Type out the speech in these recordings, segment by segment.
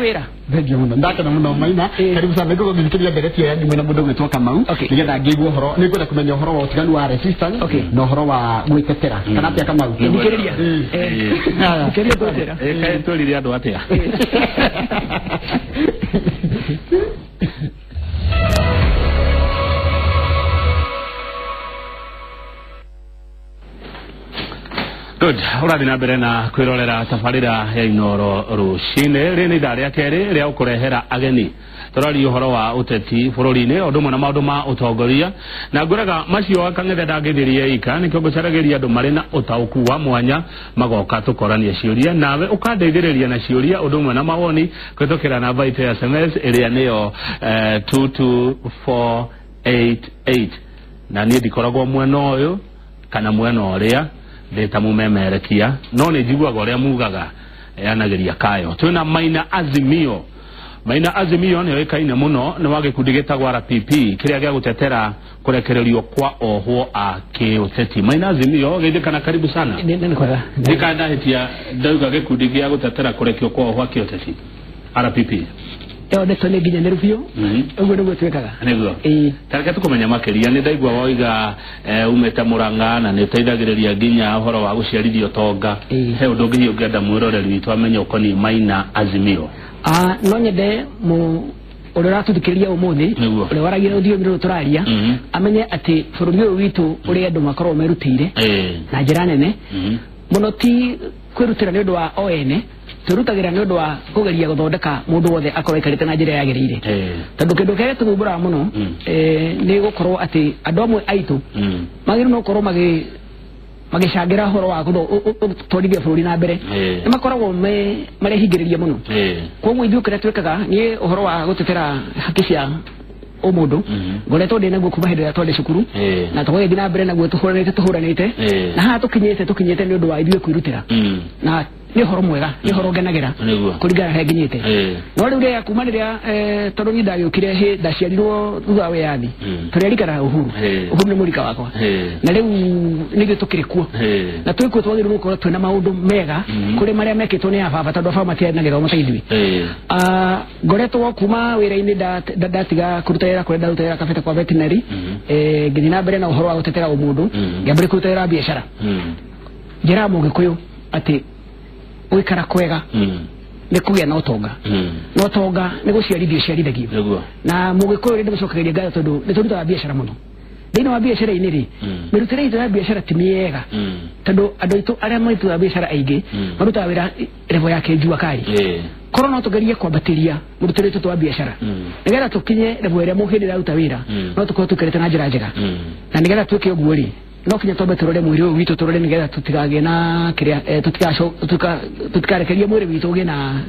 wera thank you muno ndakena muno Maina karibu sana niko ngithikiriria mbere ya nyuma na mundu gwitwa Kamau nigetha ngigwo horo ningwenda kumenya horo wa utiganu wa resistance no horo wa gwitetera kana atia Kamau ndikiriria ndikiriria gwitetera kae tolire andu atia Good. Urathi na mbere na kwirorera tabarira ya Inoro rucine ri ni ndari akeri ria ukurehera ageni torari uhoro wa uteti bururi-ini odumwe na maundu ma utongoria na nguraga macio akang'ethe ndangithiria ika nikio ngucaragiria andu mari na utauku wa mwanya magoka tukorania ciuria nawe ukandeithiriria na ciuria odumwe na mawoni kwitukira namba itu ya SMS iria niyo 22488 na ni ndikoragwo mwena uyu kana mwena uria ndeta mumemerekia no ni njiguaga uria mugaga yanagiria kayo twina Maina Azimio ni wekaine muno ni wa gikundi gitagwa RPP kiria gia gutetera kurekererio kwa ohwo a kiuteti. Maina Azimio githikana karibu sana nene kwaga ndikanda hitia ndauga gikundi gia gutetera kurekio kwa ohwo a kiuteti RPP neto ne ginya nerufio ugo ndo twekaga nego tareka tukumenya makeria ni ndaigwa woiga umeta Murang'a na ni teithagiriria ginya horo wa guciarithio tonga he undu ngi ungenda mwiroreri witu amenya ukoni Maina Azimio no nyende mu urira tuthikiria umuthi uri waragira uthio ngiro turaria amenye ati bururi uyu witu uri andu makorwo merutire na njira nene muno ti kwirutira ni undu wa oene turutagira ni undu wa kugeria guthondeka mundu wothe akorwo ikarite na njira yagirire tondu kindu kege tugumbura muno ni gukorwo ati andu amwe aitu magiru no korwo magishangira horo wa gutwarithia bururi na mbere ni makoragwo marehingiriria muno koguo ithuĩ kĩrĩa twĩkaga ni uhoro wa gutetera haki cia umundu ngoretwo ndi naguo kuma hindi ya twende cukuru na tũgĩthiĩ na mbere naguo tũhuranĩte na haha tũkinyĩte ni undu wa ithuĩ kwirutĩra na ni horo mwega ni horo ngenagira kuringana he nginyite no riu ria kuma riria tondu ni ndagĩũkire he ndaciarirwo thutha wa yathi turerikana uhuru ni murika wakwa na riu nithuĩ tukĩrĩ kuo na twĩ kuo twagĩrĩirwo gũkorwo twĩna maũndũ mega kũrĩ marĩa mekĩtwo nĩ ababa tondu ababa matiarĩ na gĩthomo ta ithuĩ ngoretwo kuma wĩra-inĩ ndatiga kũruta wĩra kũrĩa ndarutagĩra kabete kwa veterinary ngĩthiĩ na mbere na ũhoro wa gũtetera ũmũndũ ngĩambĩrĩria kũruta wĩra wa biacara njĩraga mũgĩkũyũ atĩ uikara kwega ni kugia na utonga no tonga ni guciarithio na mugikuyu ri ndimucokagiria ngatho tondu ni turutaga biacara muno thĩinĩ wa biacara ini ri mirutire itũ ya biacara ti miega tondu andu aitu aria marutaga biacara aingĩ marutaga wĩra level yake njua kari korwo no tugerie kwambatiria murutire itũ wa biacara nigetha tukinye level ĩrĩa mũhĩndĩ raruta wĩra no tukorwo tukĩrĩte na njĩra njega na nigetha twĩke ũguo ri no kinya twambe turore mwiri uyu witu turore nigetha tutigage na kiria tutikarekeria mwiri witu ugie na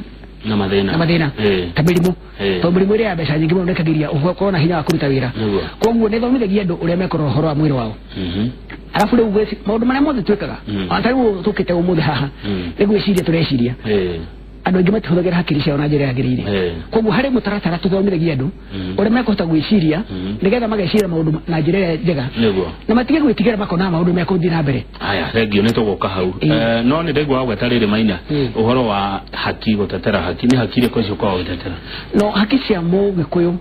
mathina ta mirimu to mirimu ria mbeca nyingi muno nekagiria ukorwo na hinya wa kuruta wira koguo ni thomithagia andu uria mekorwo horo wa mwiri wao arafu riu maundu maria mothe twikaga atariu tukite umuthi haha ni gwiciria tureciria andu aingi matihuthagira hakiri ciao na njira yagirire koguo hari mutaratara tuthomithagia andu uria mekũhota gwiciria nigetha mageciria maundu na njira njega na matige gwĩtigĩra makona maundu mekũthiĩ na mbere aya thengio nĩ tũgũka hau no nĩ ndĩgwa gweta rĩrĩ Maina ũhoro wa haki gũtetera haki ni haki rĩkũ icio kwa gũtetera no haki cia mũgĩkũyũ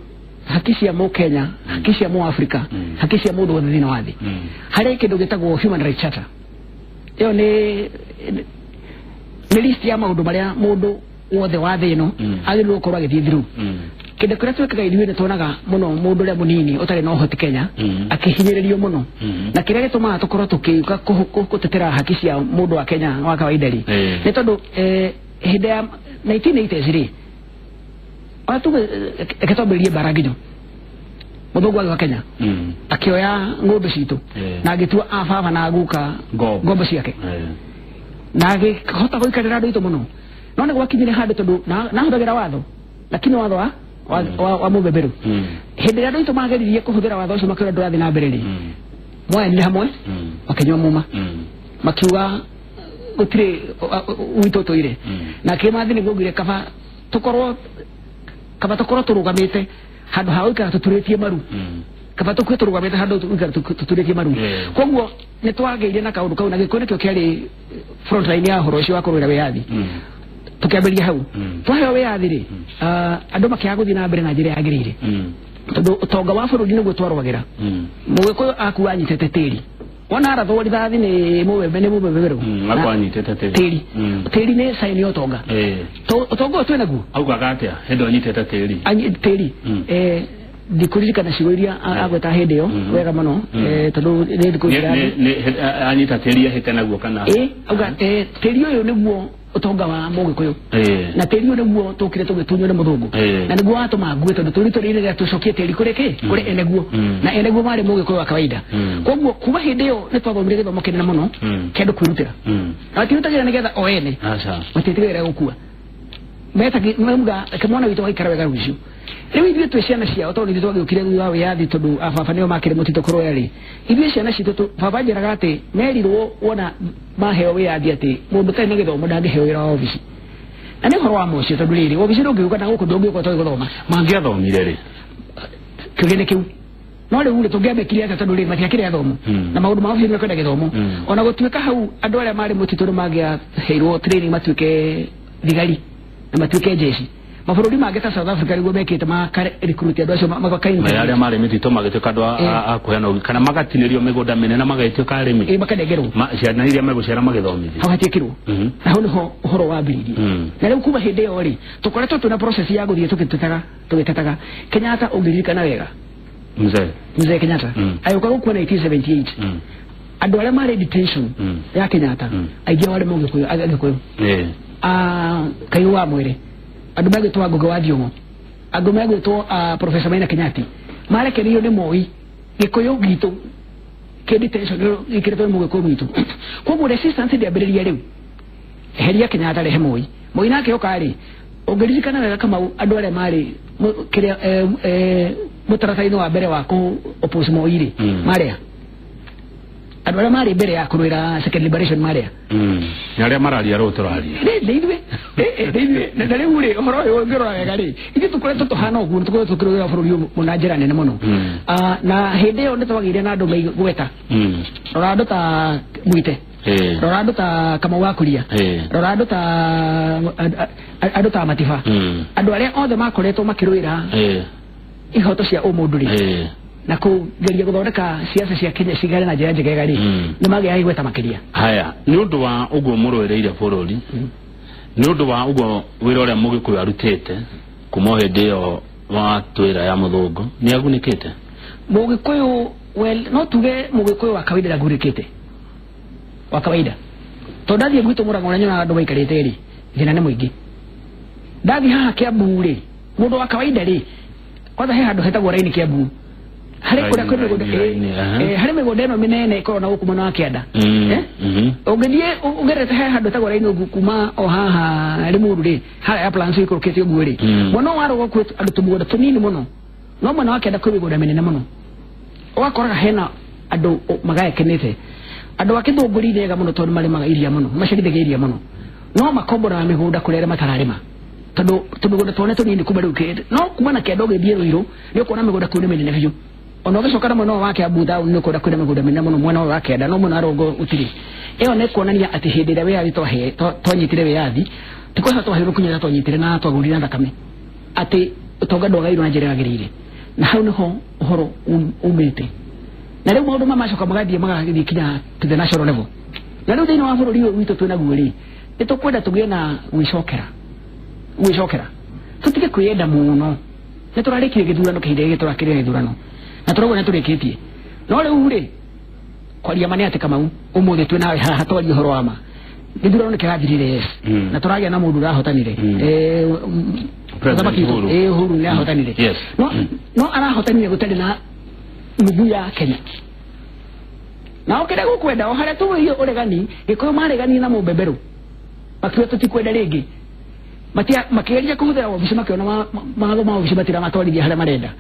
haki cia mũkenya haki cia mũafrika haki cia mũndũ wothe thĩinĩ wa thĩ harĩ kĩndũ gĩtagwo human rights charter ĩyo nĩ list ya maundu maria mundu wothe wa thĩ ĩno agĩrĩirwo gũkorwo agĩthiĩ through kĩndũ kĩrĩa twĩkaga ithuĩ nĩ tuonaga mũno mũndũ ũrĩa mũnini ũtarĩ na ũhoti Kenya akĩhinyĩrĩrio mũno na kĩrĩa gĩtũmaga tũkorwo tũkĩuka gũtetera haki cia mũndũ wa Kenya wa kawaida ri nĩ tondũ hĩndĩ ya 1980s ri ona tu ĩkĩtwambĩrĩria mbara nginyo mũthũngũ wa Kenya akĩoya ng'ombe citũ na agĩtua ababa na aguka ng'ombe ciake na agĩhota gũikarĩra andũ aitũ mũno no nĩ gwakinyire handũ tondũ na hũthagĩra watho lakini watho wa mũbeberu hĩndĩ ĩrĩa andũ aitũ mageririe kũhũthĩra watho ũcio makĩona ndũrathiĩ na mbere rĩ moyanire hamwe makĩnyua muma makiuga gũtirĩ witũ tũire na kĩmathi nĩguo ngire kaba tũkorwo tũrũgamĩte handũ ha gũikara tũturĩtie maru kaba tukwe turugamite handu tuturĩtie maru koguo nĩ twagĩire na kaũndũ kau na gĩkũyũ nĩkĩo kĩarĩ front line ya horo ũcio wa kũrũĩra wĩyathi tukiambĩrĩria hau twaheo wĩyathi-rĩ andũ makĩaga gũthiĩ na mbere na njĩra yagĩrĩire tondũ ũtonga wa bũrũri nĩguo twarwagĩra mũgĩkũyũ akuga anyitĩte tĩri wona arathwo rithathi nĩ mũbeberu tĩri nĩ saini ya ũtonga ũtonga ũyũ twĩ naguo augaga atĩa hĩndĩ anyitĩte tĩri ndikuririkana ciugo iria agweta hĩndĩ ĩyo wega mũno tondũ nĩ thikũ anyita tĩri ahĩte naguo kana auga tĩri ũyũ nĩguo ũtonga wa mũgĩkũyũ na tĩri ũyũ nĩguo tũkire tũgĩtunywo nĩ mũthũngũ na nĩguo watũma ngue tondũ tũrĩ rĩrĩa tũcokie tĩri kũrĩ eneguo na eneguo marĩ mũgĩkũyũ wa kawaida koguo kuma hĩndĩ ĩyo nĩ twathomire gĩthomo kĩnene mũno kĩa andũ kwĩrutĩra na matirutagĩra nĩgetha o ene matiĩtigagĩra gũkua mauga reke mwana witũ agaikara wega rũciũ rĩu ithuĩ twĩ ciana ciao tondũ ithuĩ twagĩũkire thutha wa wĩyathi tondũ baba nĩo makĩrĩ mũtitũ kũrũya-rĩ ithuĩ ciana citũ baba njĩraga atĩ merirwo wona maheo wĩyathi atĩ mũndũ ũtarĩ na gĩthomo ndangĩheo wĩra wa obici na nĩ ũhoro wa mũcio tondũ rĩrĩ obici ndũngĩũka na gũkũ ndũngĩũka ũtoĩ gũthoma mangĩathomire-rĩ kĩgĩna kĩu no rĩu-rĩ tũngĩamĩkire atĩa tondũ rĩrĩ matiakĩrĩ athomo na maũndũ ma obici nĩmekwenda gĩthomo ona gũtuĩka hau andũ arĩa marĩ mũtitũ nĩ mangĩaheirwo training matuĩke thigari na matuĩke jeshi mabũrũri mangĩ ta South Africa nĩguo mekĩte makarekruti andũ acio magakainĩra arĩa marĩ mĩtitũ magĩtuĩka andũ a kũheana kana magatinĩrio mĩgũnda mĩnene magagĩtuĩka arĩmi makanengerwo ciana iria megũciara magĩthomithio hau hatiĩkĩrwo na hau nĩho ũhoro wambĩrĩirie na rĩu kuma hĩndĩ ĩyo-rĩ tũkoretwo twĩna process ya gũthiĩ tũgĩtetaga Kenyatta ũngĩririkana wega mzee Kenyatta agĩũka gũkua 1978 andũ arĩa marĩ detention ya Kenyatta aingĩ ao arĩ mũgĩkũyũ Kairu wa Mwere andũ magĩtwo Ngũgĩ wa Thiong'o andũ magĩtwo Professor Maina Kenyati marekereirio nĩ Moi gĩkũyũ gitũ kĩ detention gĩkĩrĩtwo nĩ mũgĩkũyũ witũ koguo resistance ndĩambĩrĩria rĩu eheria Kenyatta rehe Moi nake oka-rĩ ũngĩririkana wega Kamau andũ arĩa marĩ kĩrĩa mũtaratara-inĩ wa mbere wa kũ oppose Moi-rĩ marĩa andũ arĩa marĩ mbere ya kũrũĩra second liberation marĩa na arĩa mararia rũũ tũraria na rĩu-rĩ ũhoro ũyũ ũngĩrora wega-rĩ ithuĩ tũkoretwo tũhana ũguo tũkoretwo tũkĩrũĩra bũrũri ũyũ na njĩra nene mũno na hĩndĩ ĩyo nĩ twagĩire na andũ maigweta rora andũ ta Mwite rora andũ ta Kamau wa Kuria rora andũ ta Matiba andũ arĩa othe makoretwo makĩrũĩra ihoto cia ũmũndũ-rĩ na kũgeria gũthondeka siasa cia Kenya cigare na njĩra njegega-rĩ nĩ magĩaga igweta makĩria haya nĩ ũndũ wa ũguo mũrũĩrĩire bũrũri nĩ ũndũ wa ũguo wĩra ũrĩa mũgĩkũyũ arutĩte kuma hĩndĩ ĩyo wa twĩra ya mũthũngũ nĩ agunĩkĩte mũgĩkũyũ no tuge mũgĩkũyũ wa kawaida ndagurĩkĩte wa kawaida tondũ ndathiĩ gwitũ Mũrang'a ũrĩa nyonaga andũ maikarĩte-rĩ thĩna nĩ mũingĩ ndathiĩ haha Kĩambu-rĩ mũndũ wa kawaida-rĩ kwanza he handũ hetagwo raini Kĩambu harĩ kũrĩa kwĩ mĩgũnda harĩ mĩgũnda ĩno mĩnene ĩkorwo na gũkũ mwena wa kĩanda ũngĩthiĩ ũgerete he handũ hetagwo raini ũguo kuma o haha Limuru-rĩ harĩa ya Plans ikũrũkĩte ũguo-rĩ mwena wa rũgongo kwĩ andũ tũmũgũnda tũnini mũno no mwena wa kĩanda kwĩ mĩgũnda mĩnene mũno ũgakoraga hena andũ magaekenete andũ a Kĩthũngũri nĩega mũno tondũ marĩmaga iria mũno macagithagia iria mũno no makomboraga mĩgũnda kũrĩa arĩa matararĩma tondũ tũmĩgũnda tuone tũnini kuma rĩu no kuma na kĩanda ũgĩthiĩ Rũirũ nĩ ũkuona mĩgũnda kũu nĩ mĩnene biũ ona ũgĩcoka na mwena wa Kĩambu nĩ ũkuona kwĩna mĩgũnda mĩnene mũno mwena wa kĩanda no mwena wa rũgongo ũtirĩ ĩyo nĩ kuonania atĩ hĩndĩ ĩrĩa wĩyathi twanyitire wĩyathi ti kwĩha twaheirwo kinya twanyitire na twagũrire na thakame atĩ ũtonga ndwagairwo na njĩra yagĩrĩire na hau nĩho ũhoro umĩte na rĩu maũndũ macoka magathiĩ kinya to the national level na rĩu thĩinĩ wa bũrũri ũyũ witũ twĩna guo-rĩ nĩ tũkwenda tũgĩe na gwĩcokera tũtige kwĩyenda mũno nĩ tũrarĩkire gĩthurano kĩhinda gĩkĩ tũrakĩrĩa gĩthurano na tũrauga nĩ tũrĩkĩtie no rĩu-rĩ kwaria ma nĩ atĩ Kamau ũmũthĩ twĩ nawe haha twaria ũhoro wa ma gĩthurano nĩ kĩrathirire na tũragĩa na mũndũ ũrahotanire Uhuru nĩ ahotanire no arahotanire gũtarĩ na nuthu ya Kenya na ũkĩrĩa gũkwenda o harĩa tũgũirie ũregani gĩkũyũ maregani na mũmbeberũ makiuga tũtikwenda rĩngĩ makĩgeria kũhũthĩra obici makĩona mawatho ma obici matiramatwarithia harĩa marenda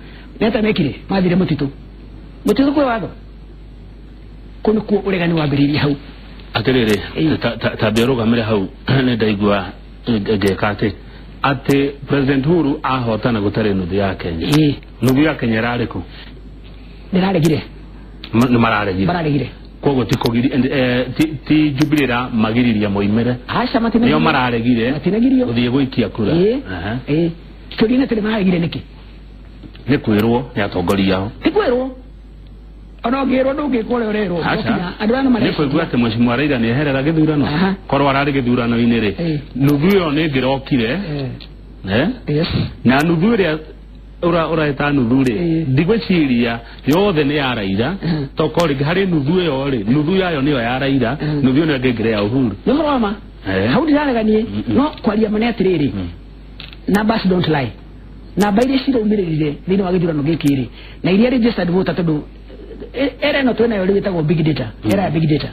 nĩata mekire mathire mũtitũ kwĩ watho kũu nĩkuo ũregani wambĩrĩirie hau atĩrĩrĩ tambia ũrũgamĩre hau nĩ ndaigua ngeka atĩ President Uhuru ahotana gũtarĩ nuthu ya Kenya nuthu ya Kenya ĩrarĩ kũ ndĩraregire nĩ mararegire kogo tikogiri ti Jubilee magiriria moimere acha matine yo mararegire uthie guikia kura turine tele mahagire niki ne kwirwo ya tongoria tikwirwo ono ngero ndugi kore orero adwana mane ko gwate mheshimiwa Raila ni herera githurano korwa arari githurano inire nuthu yo ni ngirokire yes na nuthu ria ora eta nuthu ri ndigweciria yothe ni ya Raila tokori hari nuthu yo ri nuthu yayo ni ya Raila nuthu ni ngengire ya Uhuru no roma how did I ganie no kwaria mane atiriri numbers don't lie na baire shiro umirire thini wa githurano gikiri na iria registered voter tondu era no twena yori witagwo big data era big data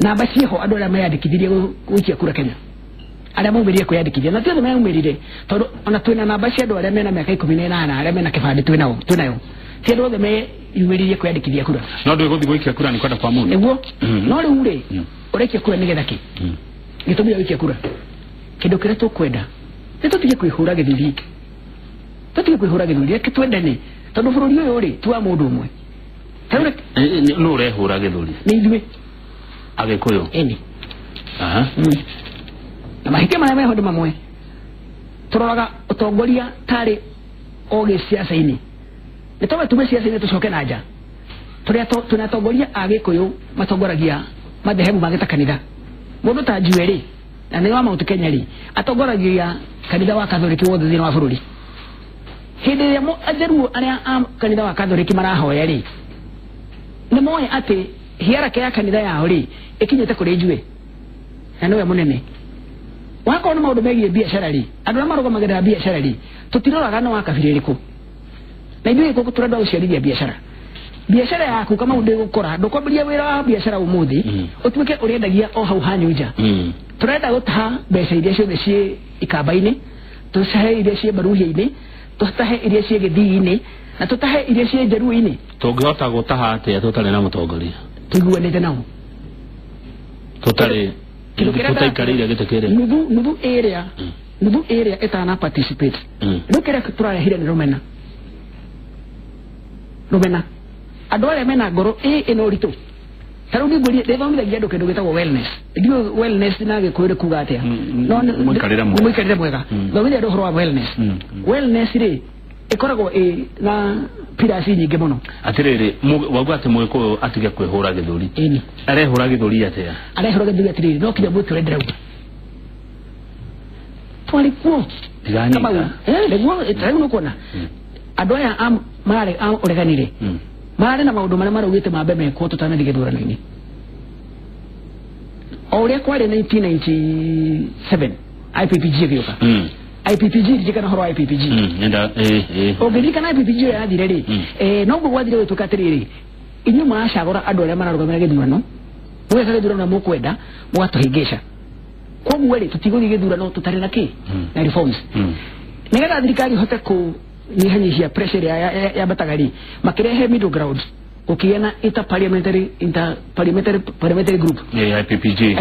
na basi ho andora mayandikithirie gukia kura Kenya ara maumirie kuyandikithia na tuothe maumirire tondu ona twena na basi andora mena miaka 18 ara mena kibande twenayo ti andothe me yumiririe kuyandikithia kura no ndu guthi guikia kura ni kwenda kwa mundu niguo no riu ri urekia kura ni getha ki gitumia guikia kura kindu kire tukwenda ni tutige kwihura githiri tutige kwihura githiri kitwendane tondu bururi uyu ri tuwa mundu umwe no rehura githuri ni ithuĩ agĩkũyũ eni na mahĩtia marĩa meho ndĩ mamwe tũroraga ũtongoria tarĩ ogĩ siasa-inĩ nĩ tũme tume siasa-inĩ tũcoke na nja tũrĩa twĩna atongoria a gĩkũyũ matongoragia madhehebu mangĩ ta kanitha mũndũ ta Njuĩrĩ na nĩ wa Mount Kenya rĩ atongoragia kanitha wa Kathoriki wothe thĩinĩ wa bũrũri hĩndĩ ĩrĩa ajaruo arĩa a kanitha wa Kathoriki marahoya rĩ ni moe ati hiarake ya kanitha yao ri ikinyete kuri Njuĩ na niwe munene wako no maundu megie biashara ri andu na marugamagirira biashara ri tutiroraga no wakabiririku na ithuĩ gũkũ turenda guciarithia biashara yaku kama undu gukora ndukwambiria wira wa biashara umuthi utuike uriendagia o hau hanyu nja turenda gutaha mbeca iria ciothe ciĩ ikamba-inĩ tucahe iria ciĩ baruhia-inĩ tutahe iria ciĩ gĩthii-inĩ na tutahe iria ciĩ njaruo-inĩ tungihota gutaha atia tutari na mutongoria tuiguanite nao tutari tutaikarire gitekere nuthu area etana participate ndukira turarehire ni rumena andu arĩa mena ngoro ino ritu taru ni nguri ndethomithagia andu kindu gitagwo wellness ndio wellness na gikuire kuga atia no muikarire mwega thomithia andu horo wa wellness ri ikoragwo na pirasi nyingi muno atiriri wauga ati mwiko atige kwihura githuri arehura githuri atia atiriri no kinya mutu rendera uga twali kuo kama niguo itaru no kuona andu aya mare ureganire mare na maundu maria maraugite mambe meko tutana githurano-ini o uria kwari 1997 IPPG gioka IPPG ndikana horo IPPG nenda ogirikana IPPG ya thire ri no gwo gwathire gwetuka atiriri inyu macagora andu aria mararugamira githurano mwesa githurano mukwenda mwatuhingisha koguo ri tutigũthiĩ githurano tutari na ki na reforms nigetha thirikari hote ku nyihanyihia pressure ya batagari makirehe middle ground ukiena parliamentary group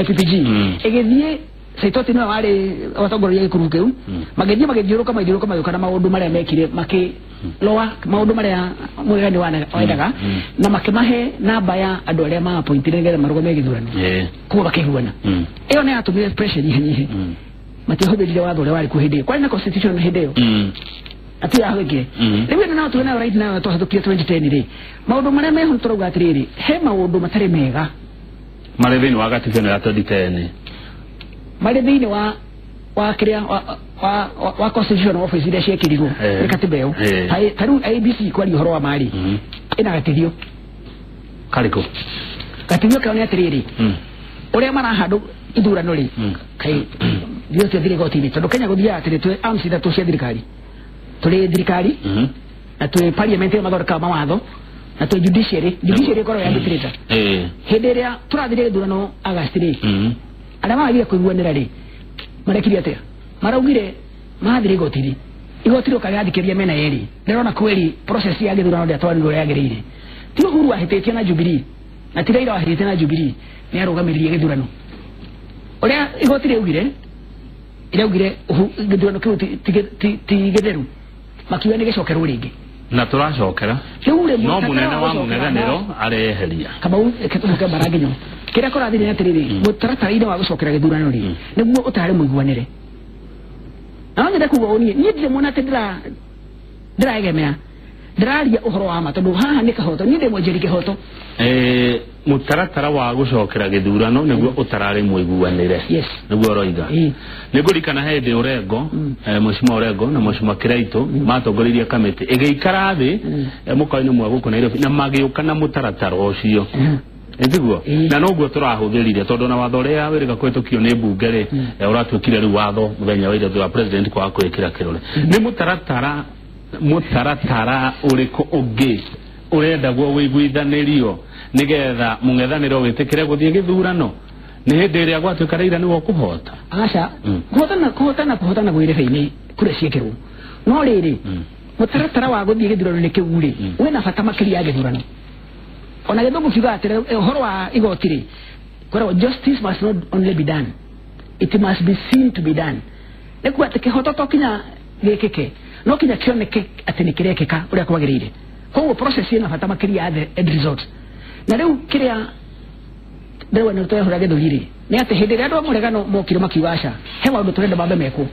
IPPG egethie saitoti no wale watongorĩa gĩkuru kĩu magĩthiũrũka magĩũka maũndũ marĩa mekire loa maũndũ marĩa mwegani wendaga na makimahe namba ya andũ arĩa maapointire nĩgetha marũgame gĩthurano kuo bakĩiguana ĩyo nĩ yatũmire pressure nyihanyihe matihũthĩrire watho ũrĩa warĩ kuo hĩndĩ ĩyo kwarĩ na constitution hĩndĩ ĩyo ati ahweke rĩu na tuona right now twahatukia 2010 ri maundu maria meho turauga atiriri he maundu matari mega mari thini wa gatiba ya 2010 mari thini wa kiria wa constitution office iria ciekirigwo ni katiba yo taru ABC kwari horo wa mari ina gatithio kariko gatithio kao ni atiriri uria marahandu ithurano ri kai dio thire gotini tondu Kenya guthia atiri twe amsi da cia thirikari tuli thirikari na tuli parliament mathoreka mawatho na tuli judiciary koro ya arbitrator hindi iria turathire githurano August ri aria magire kuiguanira ri marekire atia maraugire mathire igotiri kari athikiria mena yeri ndirona kweli process ya githurano ndia twarirwo yagirire ti Uhuru ahititie na Jubilee na ti Raila ahititie na Jubilee ni arugamirie githurano uria igotiri ugire githurano kiu ti githeru makiwa ni gicokerwo ringi na turacokera no munene wa munethaniro areheria kama ketuke baraginyo kira kora thiri atiriri mutaratara wa gucokera githurano ri niguo utare muiguanire na ngenda kuga oni ni ndire mona tendira ndiragemea ndiraria uhoro wa ma tondu haha ni kahoto ni ndimo njeri kihoto mutaratara wa gucokera githurano niguo utarare muiguanire niguo roiga nigurikana hende Orengo mushima Orengo na mushima Kiraito matongoririe kamiti igeikara thi mukoini mwa guku Nairobi na magiukana mutaratara ucio Ndiguo na noguo turahuthirire tondu na watho ria wiriga kwetukio ni bunge ri uratwikire ri watho muthenya wa irathio wa president kwa kwikira kirore ni mutaratara uriku ungi urenda gwo wiguithanirio nigetha mungethaniro witikire guthie githurano ni hindi ria gwatuika Raila niwo kuhota aca kuhotana gwire feini kure ciekirwo no riri mutaratara wa guthie githurano ni kiuri wena bata makiri ya githurano ona githungu kiuga atire uhoro wa igotiri kwera justice must not only be done, it must be seen to be done. Nikuwa tekihoto tokinya gekeke no kinya kioneke ati nikirekeka uria kwagirire koguo process ina bata makiri ya the end result na riu kiria ndewe no toya hurage thugiri ni ati hindi ria ndo muregano mokire makiwasha he maundu turenda bambe meko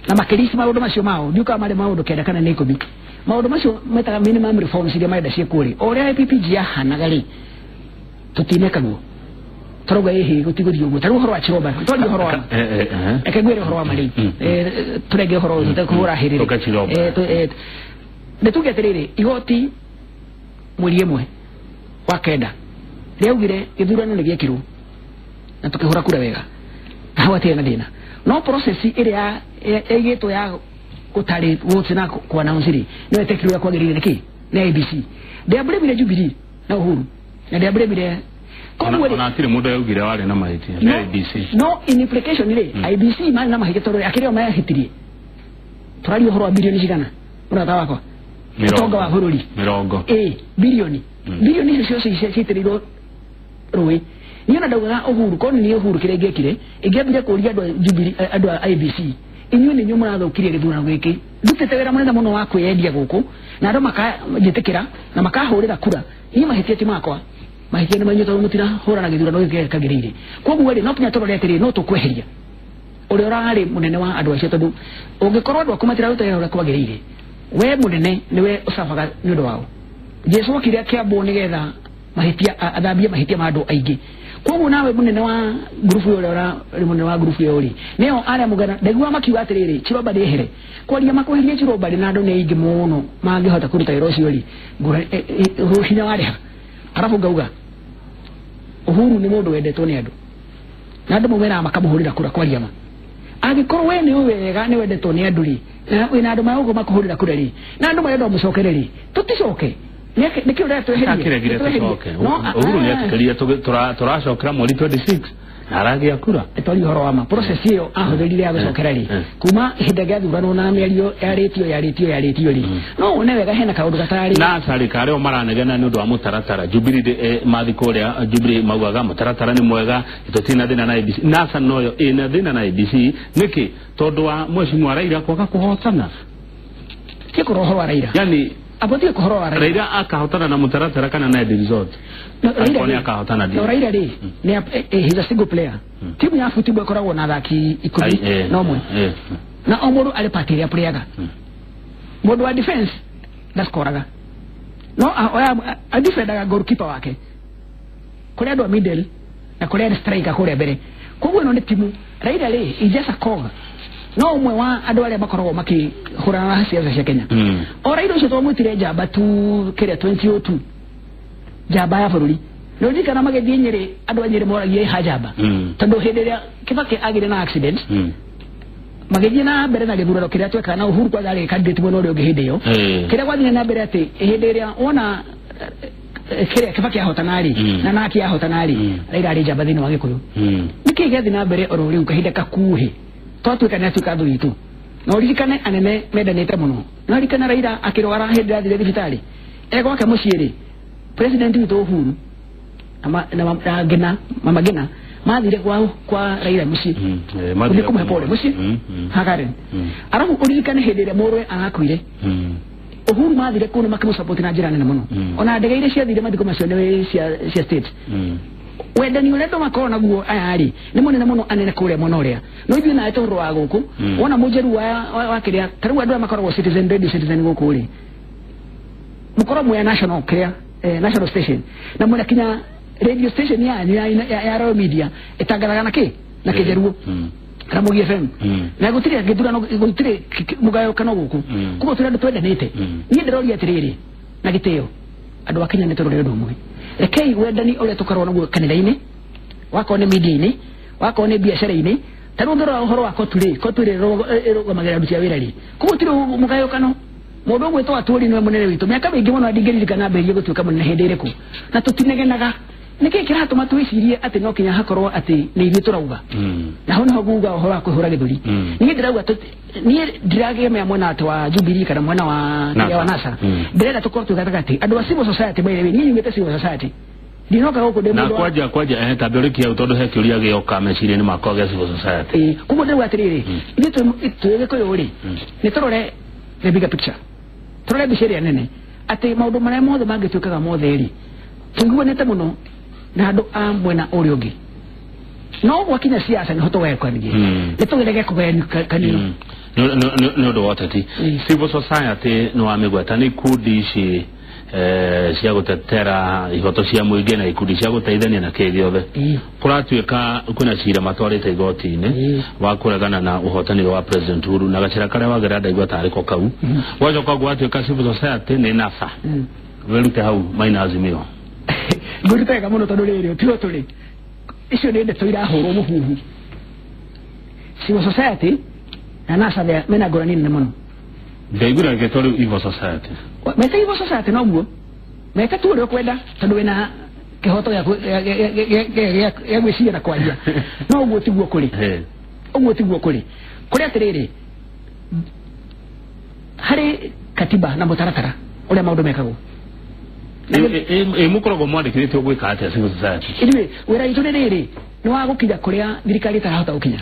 na makirisi maundu macio mao ndiuka mari maundu kenda kana ni kubi maundu macio metaga minimum reforms iria maida cie kuri oria IPPG yahanagari tutinekaguo taroga ehe gutigurio guo taru horo achiroba tori horo wa ekegwere horo wa mali turege horo tutakura hirire netugeterere igoti mweri emwe wa kenda riaugire githurano ni giekirwo na tukihura kura wega hawa tena dina no process iria egito ya gutari wote na ku announce no etekirwo kwagirire niki na ABC ndiabure Jubilee na Uhuru na ndiabure ona atire mundu yaugire wari na mahitia na IBC no in implication ile IBC mali na mahitia toro akirio mayahitirie turari horo bilioni cigana urata wako mutonga wa bururi bilioni cio citirirwo rui niona ndauga Uhuru koni ni Uhuru kirengekire igiambire kuria andu IBC inyu ni nyumura thukirie githurano giki ndutete wera munene muno wa kweyendia guku na andu makajitikira na makahurira kura ni mahitia ti makwa mahitia ni manyo mutira hura na githurano giki kagirire koguo ri no kinya toro retiri no tukweheria uri urari munene wa andu acio tondu ungikorwo andu akumatira rutera ura kwagirire we munene niwe usafaga nyodo wao Jesu akiria kiambo nigetha mahitia athambie mahitia ma andu aingi koguo nawe munene wa grupu yo ura munene wa grupu yo ri neo aria mugana ndegwa makiwa atiriri chiroba dehere kwaria makuhirie chiroba na andu ni aingi muno mangihota kuruta iro cio ri ruhinya waria arafu gauga Uhuru ni mundu wendetwo ni andu na andu mumera makamuhurira kura kwaria ma agikorwo we ni wega ni wendetwo ni andu ri na wina andu maugo makuhurira kura ri na andu mayendo mucokereri tuticoke nikio rä Uhuru ni atukiria turacokera mweri 26 aragia kura etori horo wa ma process iyo ahuthirire agocokera ri kuma hinde gya thurano na miario yaritio ri no one wega hena kaundu gatari na sarikari o maranegena ni undu wa mutaratara Jubilee mathi kuria Jubilee maugaga mutaratara ni mwega itotina thina na IBC nasa noyo ina thina na IBC niki tondu wa mheshimiwa Raila kwaga kuhotana kikuroho wa Raila yani abotie kuhoro wa Raila akahotana na mutaratara kana na result Raila akahotana no Raila ri ni he's a single player timu ya football koragwo na thaki ikumi no mwe na omuru ali patiria player mundu wa defense ndaskoraga no a defender goalkeeper wake kuria ndo middle na kuria striker kuria mbere koguo no ni timu Raila ri is just a cog no umwe wa andu aria makoragwo makihurana na siasa cia Kenya Raila ucio twamwitire njamba tu kiria 2002 njamba ya bururi no ndikana magethie Nyeri andu anyere moragie hajamba tondu hindi ria Kibaki agire na accident magethie na mbere na githurano kiria tweka na Uhuru kwa thari candidate mwana uri ungi hindi yo kiria gwathire na mbere ati hindi ria wona kiria Kibaki ahotanari na naki ahotanari Raila ari njamba thini wa Gikuyu niki gethi na mbere orori ukahinda kakuhi twatuika ni atuika andu itu no ririkane anene mendanite muno no ririkane Raila akirwara hindi athire thibitari gwake muciiri president witu Uhuru na Gina mama Gina mathire kwa Raila muci mathire kumhe pole muci hagaren arafu uririkane hindi ria murwe agakuire Uhuru mathire kuno makimusupport na njira nene muno ona ndege ile cia thire mathiko macio ne cia state wendani ule ndo makona guo ayari ni munene muno anene kuria monoria no ithu na etoro wa guku wona mujeru wa kiria taru andu makoragwo citizen radio citizen guku ri mukoragwo ya national kiria national station na muna kinya radio station ya Royal Media etangaraga na kijeruo Ramogi FM na gutire githurano gutire mugayo kana guku kuko turi andu twendanite ni ndirori atiriri na giteo andu akinya ne turore ndu mwe rekei wendani ule tukarwo naguo kanitha-ini wakone media-ini wakone biacara-ini tano ndoro horo wako turi rugamagira ndu cia wira ri kuko turi mugayo kana mundu gwetwa aturi niwe munene witu miaka mingi muno adigiriri kana mberie gutuika munene hindi iriku na tutinegenaga niki kiratuma twicirie ati no kinya hakorwo ati ni ithu turauga na hono haguga hora kuhura githuri ni ndirauga ni ndirage me mwena ati wa Jubilee kana mwena wa NASA ndirenda tukorwo tugatagati andu wa civil society by the way ni nyugete civil society ndinoka guku de mundu na kwaja tabirikia utondo he kiuria gioka meciria ni makoga civil society kuko ndirauga atiriri ithu ko yori ni turore the bigger picture turore bisheria nene ati maundu maria mothe mangituikaga mothe ri tunguonete muno na andu a mwena uri ungi no gwakinya siasa ni hoto weko ngi nitugirege kugeni kanino no do watati civil society no amegweta ni ikundi ici cia gutetera ihoto cia muingi na ikundi cia guteithania na kigiothe kuratuika kuna cira matwarite igoti-ini wa kuregana na uhotani wa president Uhuru na gacira karia wagerada igwa tariko kau wajoka gwatuika civil society ni nafa werute hau maina azimio ngurutega muno tondu riri tiro turi icio ni ndeto irahurwo muhuhu civil society na NASA mena ngorani nene muno ndeigura getori civil society meta civil society no guo meta tu uri kwenda tondu wina kihoto ya gwiciria na kwaria no guo tiguo kuri uguo tiguo kuri atiriri hari katiba na mutaratara uria maundu mekagwo mukoragwo mwandikirite gwika atia civil society iwe wira itu riri ni wa gukinya kuria thirikari tarahota gukinya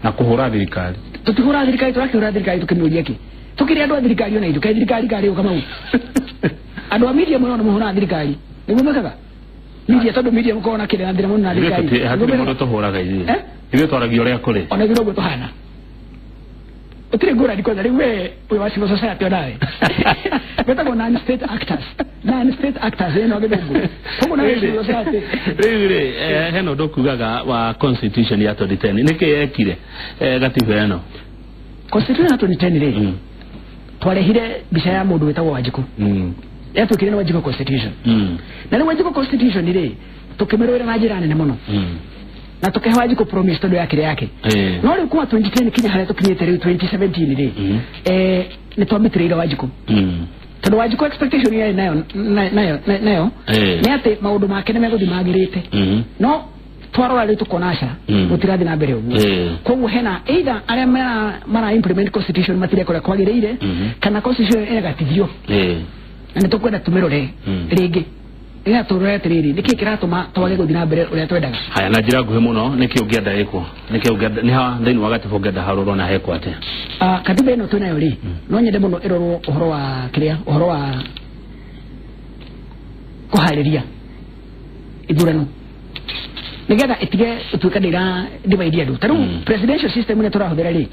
na kuhura thirikari tutihura thirikari turakihura thirikari tukimuria ki tukiri andu a thirikari ona itu kai thirikari kari ukama u andu a media muno muhura thirikari niguo mekaga media tondu media mukona kire na ndira muno na thirikari hatire mundu tuhuraga ithe twaragia uria kuri ona giro gwe tuhana utire ngura ndikoza riwe we wa civil society onawe betagwo non-state actors eno githungu koguo na civil society riri heno ndukugaga wa constitution ya 2010 niki yekire gatiba eno constitution ya 2010 ri twarehire bica ya mundu wetagwo Wanjiku yatukire na Wanjiku constitution na ni Wanjiku constitution ri tukimerwira na njira nene muno na tukehewa Wanjiku promise tondu yake no ri kwa 2010 kinya haria tukinyete ri 2017 ri ni twambitire Wanjiku tondu Wanjiku expectation ya nayo ni ati maundu make ni meguthi magirite no twarora ri tukonasha gutirathi na mbere uguo koguo hena either aria mara implement constitution matire kora kwagirire kana constitution ĩgatithio na nĩ tũkwenda tũmĩrore rĩngĩ ina turore atiriri niki kiratuma twage guthi na mbere uria twendaga haya na njira nguhi muno niki ungienda iko niki ungienda ni ha thini wagati fogenda haroro na heko ate katiba ino tunayo ri no nyende muno iroro uhoro wa kiria uhoro wa kuhariria ithurano nigetha itige utuikadira divide andu taru presidential system ina turahuthira ri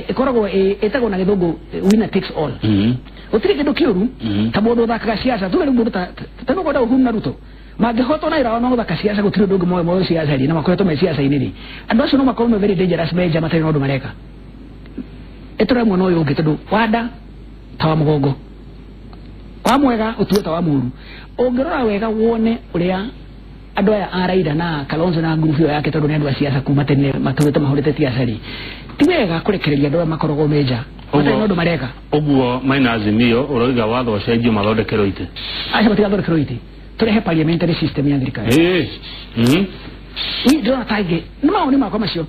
ikoragwo etagwo na githungu winner takes all utire kindu kiuru ta mundu thakaga siasa tu mundu ta ngoda Uhuru na Ruto magihoto na irawa no thaka siasa gutire ndungu moyo siasa ri na makoretwo me siasa ini ri andu acio no makorwo very dangerous me jama tari ndu mareka etura mwono uyu ungi tondu wanda tawa mugongo wa mwega utuota wa muru ungirora wega wone uria andu aya araida na Kalonzo na ngurubu yake tondu ni andu a siasa kuma tene maturite mahurite siasa ri ti wega kurekereria andu makoragwo meja matari ndu mareka uguo maina azimio uroiga watho ucenjio mathondekero ite acha matigathondekero ite turehe parliamentary system ya thirikari ni ndona taige ni maoni makwa macio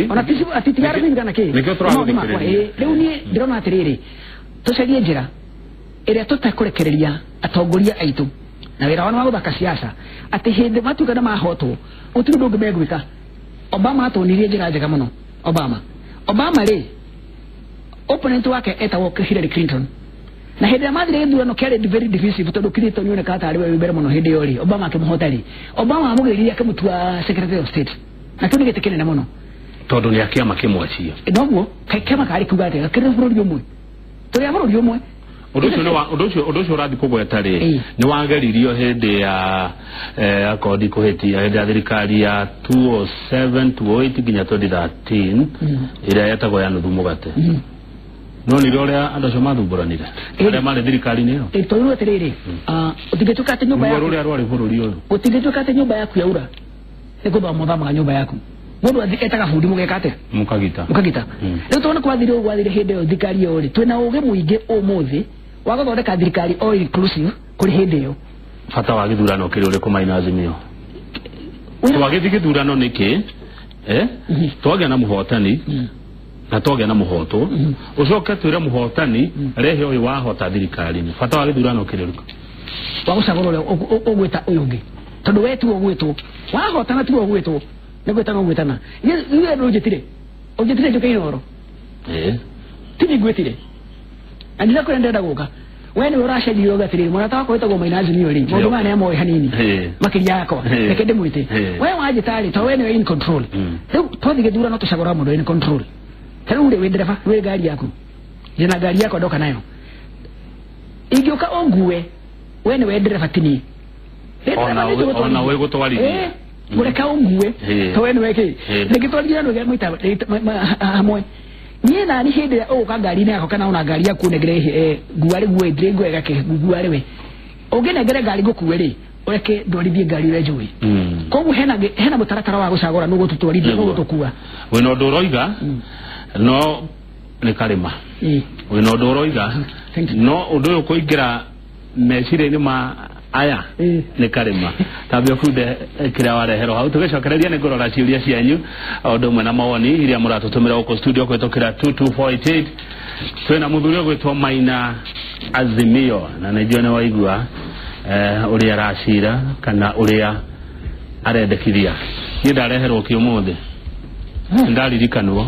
ona atitigara thingana ki nikio turathondekero riu ni ndona atiriri tucarie njira iria tutakurekereria atongoria aitu na wira wana waguthaka siasa ati hindi matuka na mahotwo utiri ndungi megwika Obama atonirie njira njega muno Obama ri opponent wake etagwo Hillary Clinton na hede madre ndu no kare very divisive to dokirito nyone ka tari we bere mono hede yori Obama akimhotari Obama amugiriria kemutua secretary of state na tundi getekene na mono todo ni akiama kimwachia nogwo kama kari kugate akire bururi umwe turi bururi umwe Odocho radi kogwa tare ni wangeririo hede ya akodi kuhetia hede ya thirikari ya 207 208 ginya 2013 ira yatago ya nuthu mugate no ni rore andacho mathumburanire ira mari thirikari niyo toiru atiriri utigetuka ate nyumba yaku rore rwari bururi uyu utigetuka ate nyumba yaku yaura nikuba muthama nyumba yaku mundu etaga fundi mugekate mukagita rĩu twana kwathire hĩndĩ ĩyo thirikari yori twina ũgĩ mũingĩ ũmũthĩ wa gũthondeka thirikari all inclusive kũrĩ hĩndĩ ĩyo bata wa gĩthurano kĩrĩ ũrĩkũ Maina Azimio twagĩthiĩ gĩthurano nĩkĩ twagĩa na mũhotani na twagĩa na mũhoto ũcoke twĩre mũhotani rehe ũyũ wahota thirikari-inĩ bata wa gĩthurano kĩrĩ ũrĩkũ wa gũcagũra ũrĩa ũgwĩta ũyũ ũngĩ tondũ we tu ũgwĩtwo wahotana tu ũgwĩtwo nĩgwĩtana ũgwĩtana iwe ndũnjĩtire njũke Inooro tini gwĩtire na ndĩra kũrĩa ndĩrenda gũka we nĩwe ũracenjirio ũgatĩrĩrĩ mwana takwa wĩtagwo Maina Azimio rĩ maũndũ maya nĩamoĩ hanini makĩria yakwa reke ndĩmwĩte we wanjĩtarĩ to we nĩwe in control rĩu twathi gĩthurano tũcagũra mũndũ in control tarĩu rĩ wĩ ndereba wĩ ngari yaku njĩna ngari yakwa ndoka nayo ingĩũka ũngue we nĩwe ndereba tini ona we gũtwarithia mureka ungue to we nĩwe nĩgĩtwarithia no gĩamwĩta hamwe niĩ nani hĩndĩ ĩrĩa ũgũka ngari-inĩ yakwa kana ona ngari yaku negere nguarĩ guo ndĩrĩ ngwega nguarĩ we ũngĩnengere ngari ngũkue rĩ ũreke ndwarithie ngari ũrĩa njũĩ koguo hena mũtaratara wa gũcagũra nũgũ tũtwarithia nũgũ tũkua wĩna ũndũ ũroiga no nĩ karĩma wĩna ũndũ ũroiga no ũndũ ũyũ kũingĩra meciria-inĩ ma aya nĩ karĩma tambia kunde kĩrĩa wareherwo hau tũgĩcokereria nĩ ngũrora ciũria cianyu ũndũ ũmwe na mawoni iria mũratũtũmĩra gũkũ studio kũhĩtũkĩra 22488 twĩna mũthuri ũgwĩtwo Maina Azimio na nĩnjũĩ nĩ waigua ũrĩa aracira kana ũrĩa arendekithia niĩ ndareherwo kĩ ũmũthĩ ndaririkanwo